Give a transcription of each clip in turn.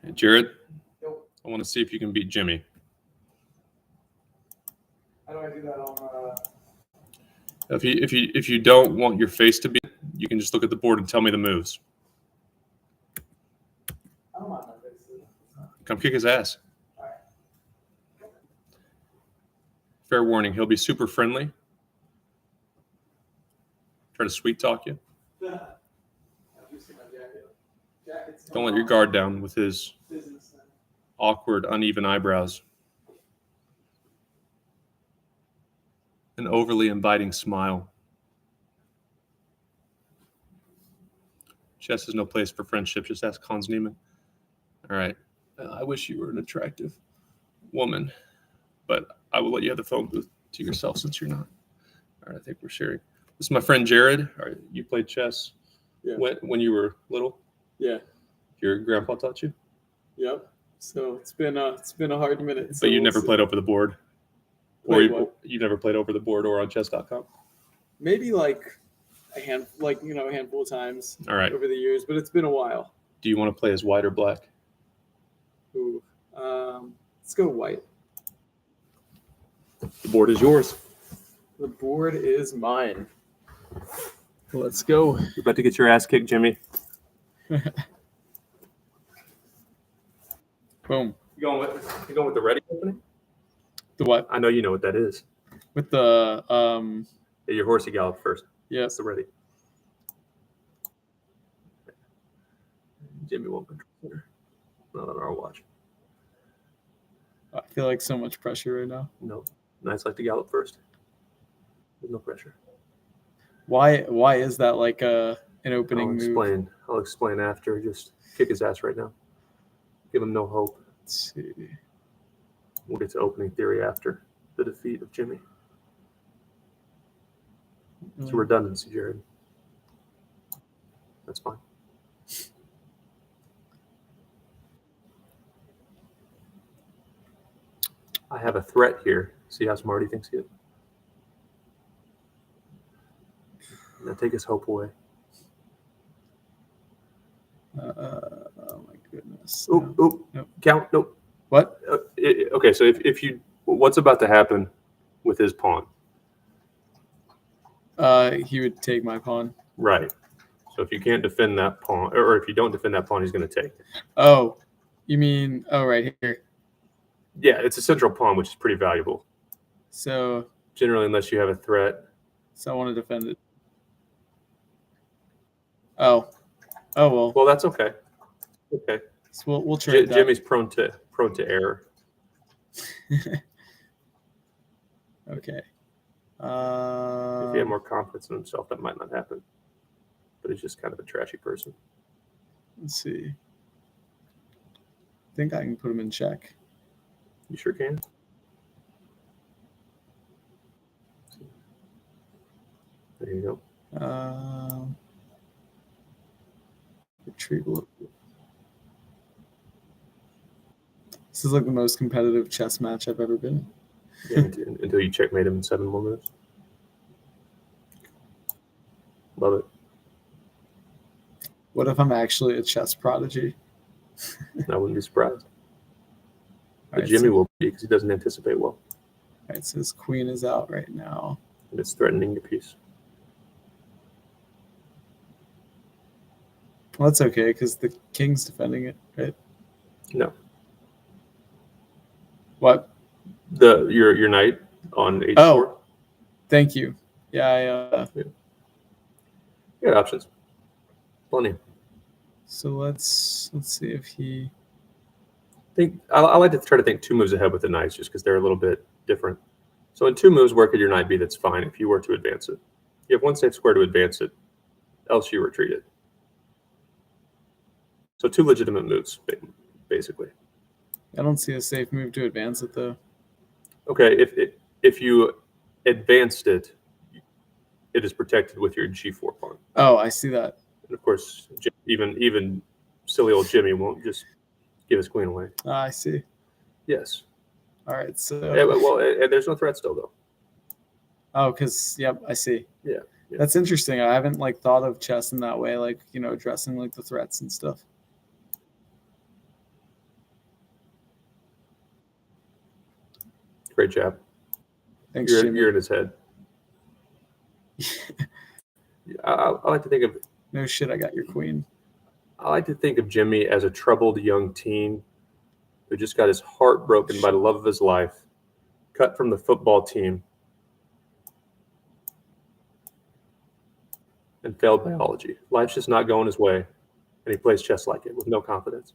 Hey, Jared, Yep. I want to see if you can beat Jimmy. How do I do that on? If you don't want your face to be, you can just look at the board and tell me the moves. I don't mind my face. Come kick his ass. All right. Fair warning, he'll be super friendly. Try to sweet talk you. Have you seen my jacket? Jacket's Don't let your guard down with his business. awkward, uneven eyebrows. An overly inviting smile. Chess is no place for friendship. Just ask Hans Niemann. All right. I wish you were an attractive woman, but I will let you have the phone booth to yourself since you're not. All right, I think we're sharing. This is my friend Jared. All right, you played chess Yeah. when you were little? Yeah. Your grandpa taught you? Yep. So it's been a hard minute. But you never played over the board? Played Or what? you never played over the board or on chess.com? Maybe like a handful of times All right. over the years, but it's been a while. Do you want to play as white or black? Ooh. Let's go white. The board is yours. The board is mine. Let's go. You're about to get your ass kicked, Jimmy. Boom. You going with the ready opening? The what? I know you know what that is. With the Yeah, your horsey gallop first. yeah. That's the ready. Jimmy won't control center. Not on our watch. I feel like so much pressure right now. No. Knights like to gallop first. There's no pressure. Why is that like an opening I'll move? explain. I'll explain after. Just kick his ass right now. Give him no hope. Let's see. We'll get to opening theory after the defeat of Jimmy. It's a redundancy, Jared. That's fine. I have a threat here. See how smart he thinks he is? Now take his hope away. Oh my goodness. Oop, oop. Nope. Count. Nope. What? Okay, so if you, what's about to happen with his pawn? He would take my pawn. Right. So if you can't defend that pawn, or if you don't defend that pawn, he's going to take. Oh, you mean right here? Yeah, it's a central pawn, which is pretty valuable. So Generally, unless you have a threat. I want to defend it. Oh well. Well, that's okay. Okay. So we'll trade that. Jimmy's prone to error. Okay. If he had more confidence in himself, that might not happen. But he's just kind of a trashy person. Let's see. I think I can put him in check. You sure can. There you go. Retrieval. This is like the most competitive chess match I've ever been in. Yeah, until you checkmate him in 7 more minutes. Love it. What if I'm actually a chess prodigy? I wouldn't be surprised. But Alright, Jimmy so, will be because he doesn't anticipate well. Alright, so his queen is out right now. And it's threatening the piece. Well, that's okay because the king's defending it, right? No. What? Your knight on h4. Oh. Thank you. Yeah, You got options. Plenty. So let's see if he. I like to try to think 2 moves ahead with the knights just because they're a little bit different. So in 2 moves, where could your knight be? That's fine if you were to advance it. You have 1 safe square to advance it, else you retreat it. So 2 legitimate moves, basically. I don't see a safe move to advance it though. Okay, if you advanced it, it is protected with your g4 pawn. Oh, I see that. And of course, even silly old Jimmy won't just give his queen away. I see. Yes. All right. So. Yeah, well, there's no threat still though. Oh, because I see. Yeah. That's interesting. I haven't thought of chess in that way, addressing the threats and stuff. Great jab. Thanks, You're, Jimmy. you're in his head. I like to think of No shit, I got your queen. Jimmy as a troubled young teen who just got his heart broken by the love of his life, cut from the football team, and failed biology. Life's just not going his way, and he plays chess like it with no confidence.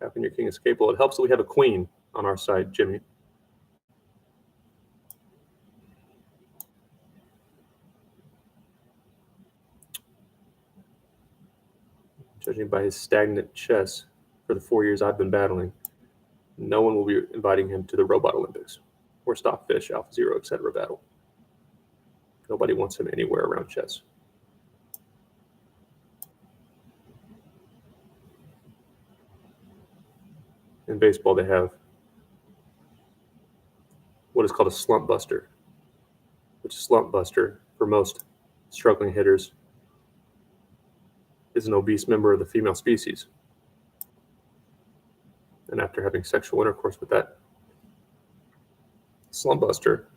How can your king escape? Well, it helps that we have a queen on our side, Jimmy. Judging by his stagnant chess for the 4 years I've been battling, no one will be inviting him to the Robot Olympics or Stockfish, Alpha Zero, etc. battle. Nobody wants him anywhere around chess. In baseball, they have what is called a slump buster, which is slump buster for most struggling hitters is an obese member of the female species. And after having sexual intercourse with that slump buster,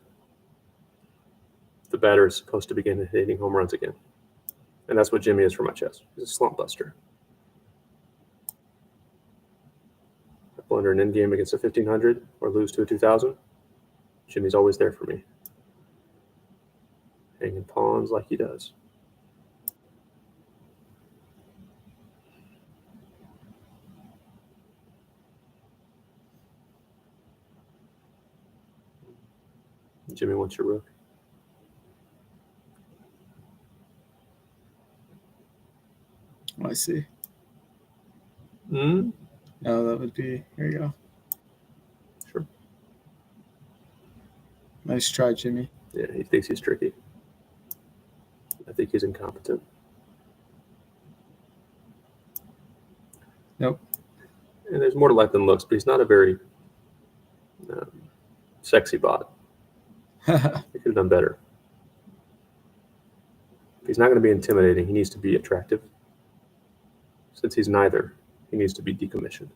the batter is supposed to begin hitting home runs again. And that's what Jimmy is for my chess. He's a slump buster. I blunder an end game against a 1500 or lose to a 2000. Jimmy's always there for me, hanging pawns like he does. Jimmy wants your rook. I see. Hmm? No, that would be. Here you go. Sure. Nice try, Jimmy. Yeah, he thinks he's tricky. I think he's incompetent. Nope. And there's more to life than looks, but he's not a very sexy bot. He could have done better. If he's not going to be intimidating, he needs to be attractive. Since he's neither, he needs to be decommissioned.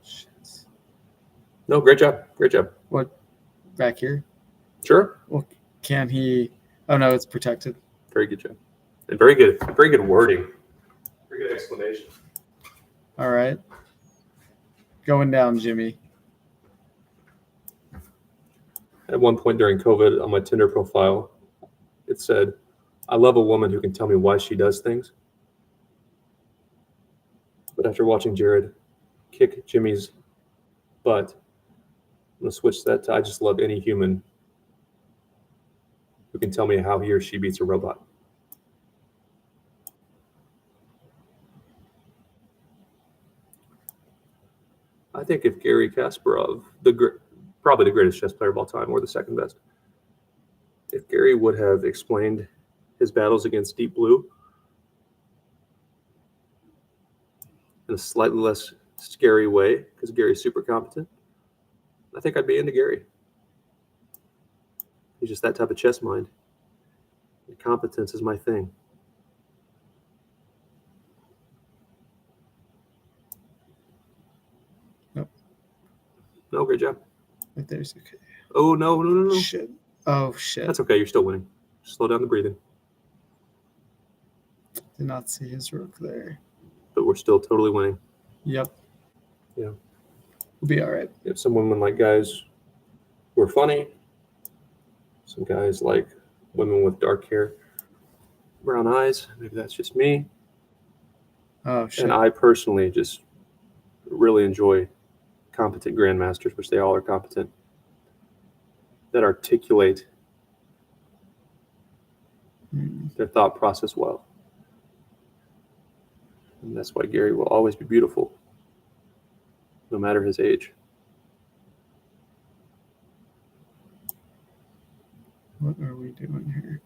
Shit. No, great job. Great job. What? Back here? Sure. Well, can he? Oh no, it's protected. Very good job. And very good wording. Very good explanation. All right. Going down, Jimmy. At one point during COVID on my Tinder profile, it said, I love a woman who can tell me why she does things. But after watching Jared kick Jimmy's butt, I'm going to switch that to I just love any human who can tell me how he or she beats a robot. I think if Garry Kasparov, probably the greatest chess player of all time, or the second best, if Garry would have explained his battles against Deep Blue in a slightly less scary way, because Gary's super competent, I think I'd be into Garry. He's just that type of chess mind. And competence is my thing. Nope. No, great job. Right there's okay. Oh, no. Shit. Oh shit. That's okay. You're still winning. Just slow down the breathing. Did not see his rook there. But we're still totally winning. Yep. Yeah. We'll be all right. If some women like guys who are funny, some guys like women with dark hair, brown eyes. Maybe that's just me. Oh shit. And I personally just really enjoy competent grandmasters, which they all are competent, that articulate their thought process well. And that's why Garry will always be beautiful, no matter his age. What are we doing here?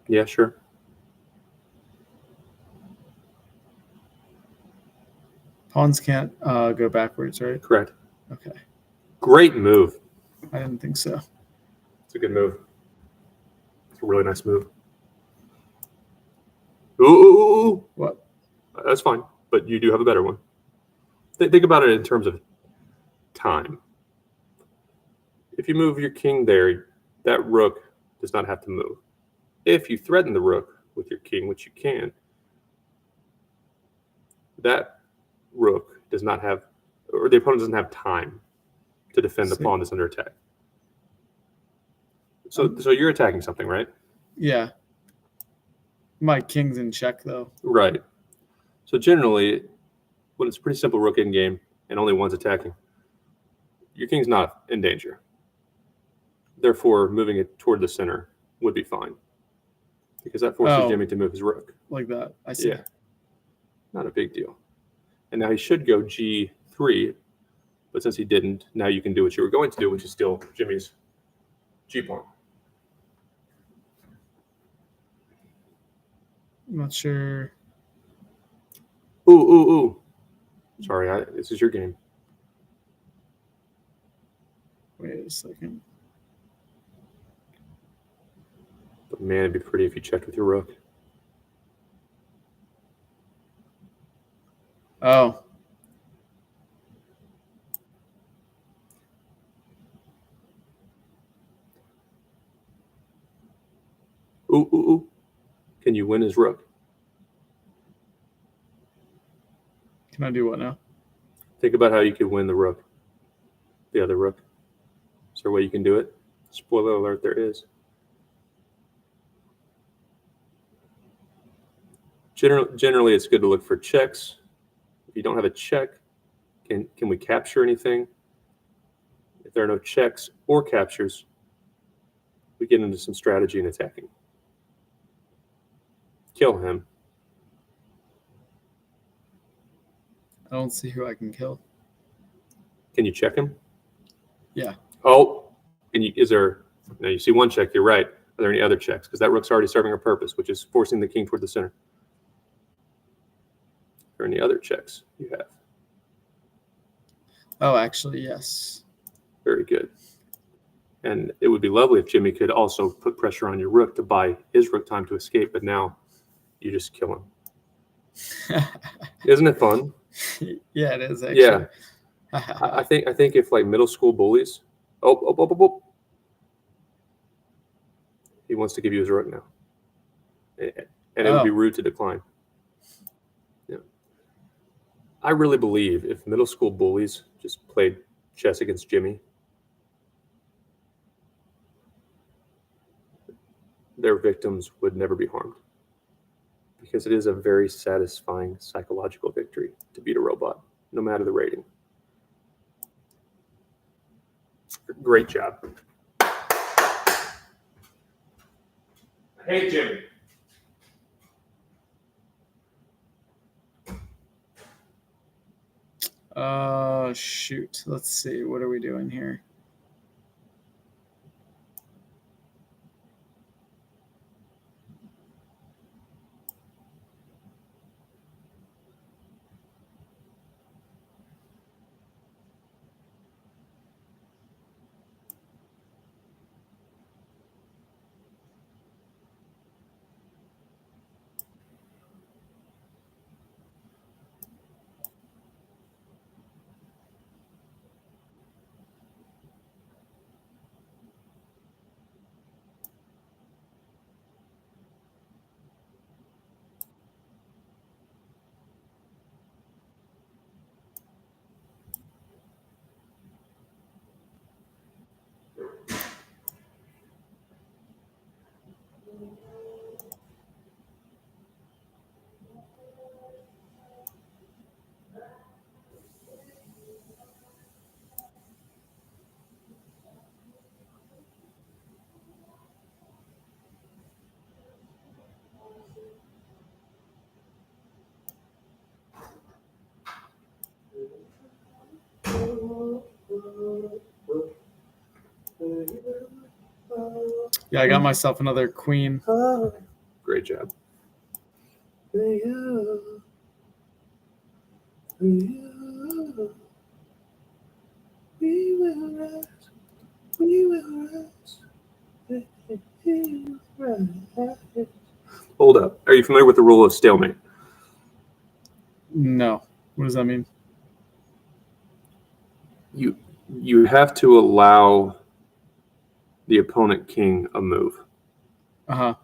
Yeah, sure. Pawns can't go backwards, right? Correct. Okay. Great move. I didn't think so. It's a good move. It's a really nice move. Ooh. What? That's fine, but you do have a better one. Think about it in terms of time. If you move your king there, that rook does not have to move. If you threaten the rook with your king, which you can, that rook does not have, or the opponent doesn't have time to defend the See. pawn that's under attack. So you're attacking something, right? Yeah. My king's in check, though. Right. So generally, when it's a pretty simple rook in game and only one's attacking, your king's not in danger. Therefore, moving it toward the center would be fine, because that forces Jimmy to move his rook. Like that. I see. Yeah. Not a big deal. And now he should go G3, but since he didn't, now you can do what you were going to do, which is steal Jimmy's G pawn. I'm not sure. Ooh. Sorry, this is your game. Wait a second. But man, it'd be pretty if you checked with your rook. Oh. Ooh. Can you win his rook? Can I do what now? Think about how you could win the rook. The other rook. Is there a way you can do it? Spoiler alert, there is. Generally, it's good to look for checks. If you don't have a check, can we capture anything? If there are no checks or captures, we get into some strategy in attacking. Kill him. I don't see who I can kill. Can you check him? Yeah. Oh, is there? Now you see one check. You're right. Are there any other checks? Because that rook's already serving a purpose, which is forcing the king toward the center. Are there any other checks you have? Oh, actually, yes. Very good. And it would be lovely if Jimmy could also put pressure on your rook to buy his rook time to escape, but now you just kill him. Isn't it fun? Yeah, it is actually. Yeah. I think if like middle school bullies, he wants to give you his rook now, and it would be rude to decline. Yeah, I really believe if middle school bullies just played chess against Jimmy, their victims would never be harmed, because it is a very satisfying psychological victory to beat a robot, no matter the rating. Great job. Hey, Jimmy. Shoot. Let's see. What are we doing here? Yeah, I got myself another queen. Great job. Hold up. Are you familiar with the rule of stalemate? No. What does that mean? You have to allow the opponent king a move. Uh-huh.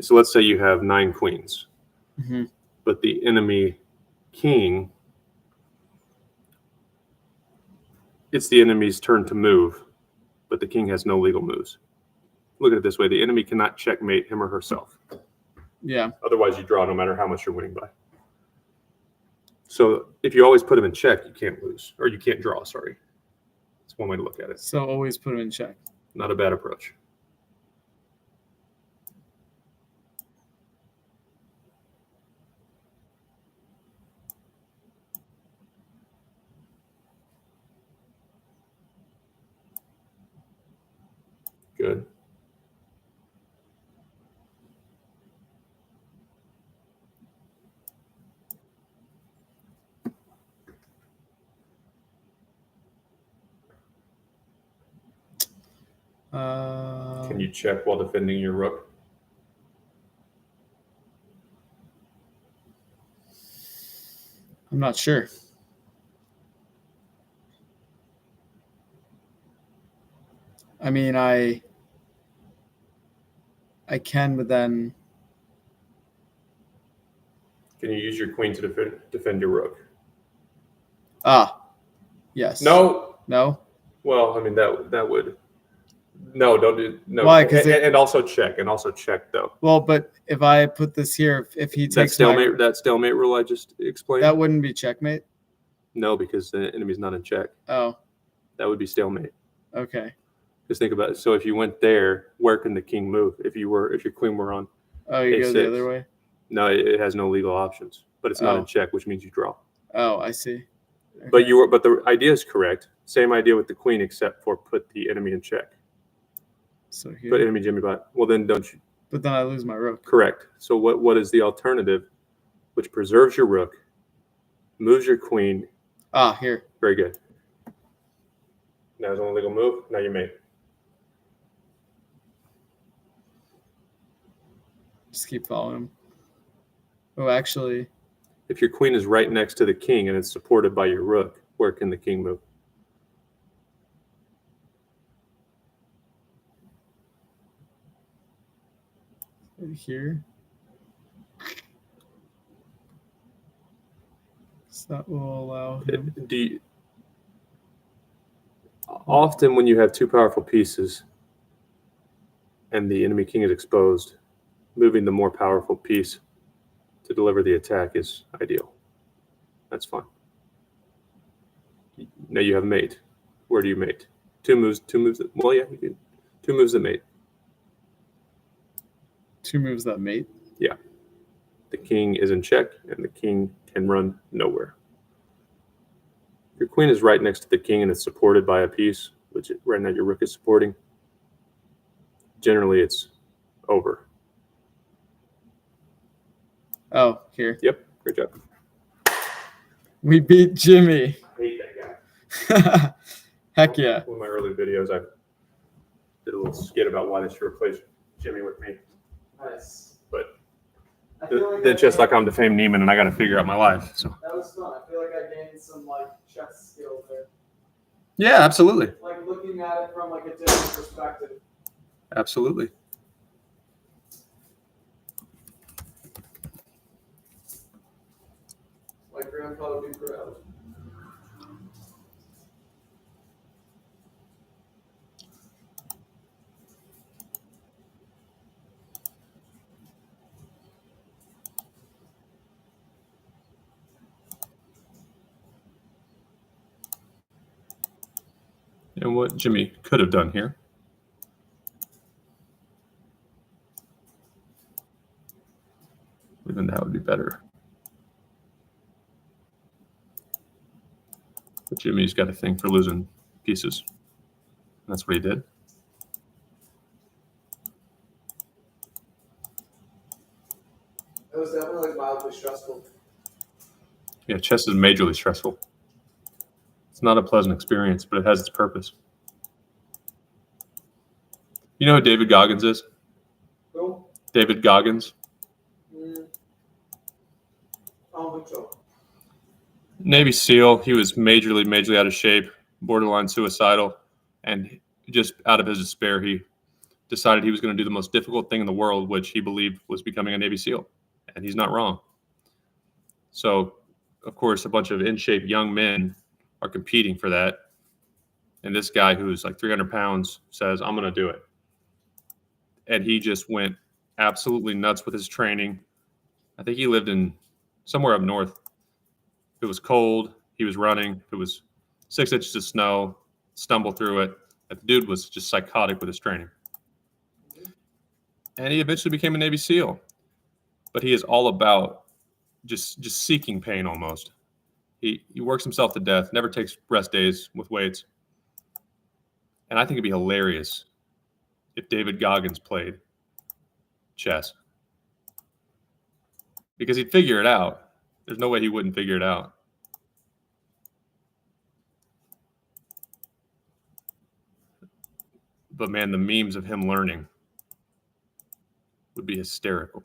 So let's say you have 9 queens, Mm-hmm. but the enemy king, it's the enemy's turn to move, but the king has no legal moves. Look at it this way. The enemy cannot checkmate him or herself. Yeah. Otherwise, you draw no matter how much you're winning by. So if you always put him in check, you can't lose. Or you can't draw, sorry. That's one way to look at it. So always put him in check. Not a bad approach. Good. Can you check while defending your rook? I'm not sure. I mean, I can, but then Can you use your queen to defend your rook? yes. No. No. Well, I mean that would. No, don't do no. Why? 'Cause and also check though. Well, but if I put this here, if he That takes stalemate that stalemate rule I just explained. that wouldn't be checkmate. No, because the enemy's not in check. Oh, That would be stalemate. okay. Just think about it. So if you went there, where can the king move? If your queen were on, Oh, you go A6. the other way. no, it has no legal options. But it's not Oh. in check, which means you draw. Oh, I see. Okay. But the idea is correct. Same idea with the queen, except for put the enemy in check. So here, Put enemy Jimmy by. Well, then don't you? but then I lose my rook. Correct. So what is the alternative, which preserves your rook, moves your queen? Here. Very good. Now it's only legal move. Now you mate. Just keep following him. Oh, actually, If your queen is right next to the king and it's supported by your rook, where can the king move? right here. So that will allow him. Often when you have two powerful pieces and the enemy king is exposed, moving the more powerful piece to deliver the attack is ideal. That's fine. Now you have mate. Where do you mate? Two moves. Well, yeah, you can. 2 moves that mate. 2 moves that mate. The king is in check, and the king can run nowhere. Your queen is right next to the king, and it's supported by a piece, which right now your rook is supporting. Generally, it's over. Oh, here. Yep, great job. We beat Jimmy. I hate that guy. Heck yeah. One of my early videos, I did a little skit about why they should replace Jimmy with me. Nice. But I feel like It's just like I'm defamed Neiman, and I got to figure out my life. So that was fun. I feel like I gained some like chess skills there. Yeah, absolutely. Like looking at it from like a different perspective. Absolutely. My grandpa would be proud. And what Jimmy could have done here. Even that would be better. But Jimmy's got a thing for losing pieces. That's what he did. It was definitely like mildly stressful. Yeah, chess is majorly stressful. It's not a pleasant experience, but it has its purpose. You know who David Goggins is? Who? David Goggins. I don't think so. Navy SEAL. He was majorly out of shape, borderline suicidal, and just out of his despair, he decided he was going to do the most difficult thing in the world, which he believed was becoming a Navy SEAL. And he's not wrong. So, of course, a bunch of in-shape young men are competing for that. And this guy who's like 300 pounds says, I'm going to do it. And he just went absolutely nuts with his training. I think he lived in somewhere up north. If it was cold, he was running. If it was 6 inches of snow, stumble through it. That dude was just psychotic with his training. And he eventually became a Navy SEAL. But he is all about just seeking pain almost. He works himself to death, never takes rest days with weights. And I think it'd be hilarious if David Goggins played chess. Because he'd figure it out. There's no way he wouldn't figure it out. But man, the memes of him learning would be hysterical.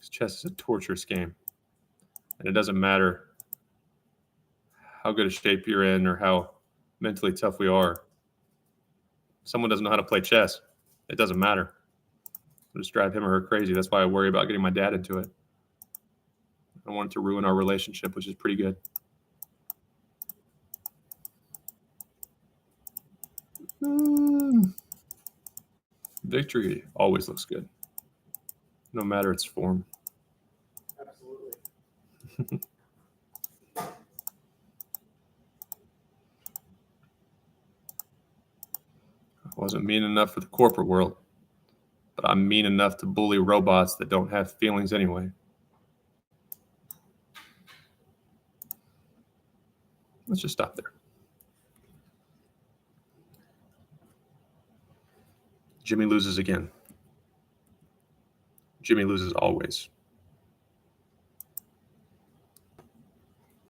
Chess is a torturous game. And it doesn't matter how good a shape you're in or how mentally tough we are. If someone doesn't know how to play chess, it doesn't matter. It'll just drive him or her crazy. That's why I worry about getting my dad into it. I don't want it to ruin our relationship, which is pretty good. Victory always looks good, no matter its form. Absolutely. I wasn't mean enough for the corporate world, but I'm mean enough to bully robots that don't have feelings anyway. Let's just stop there. Jimmy loses again. Jimmy loses always.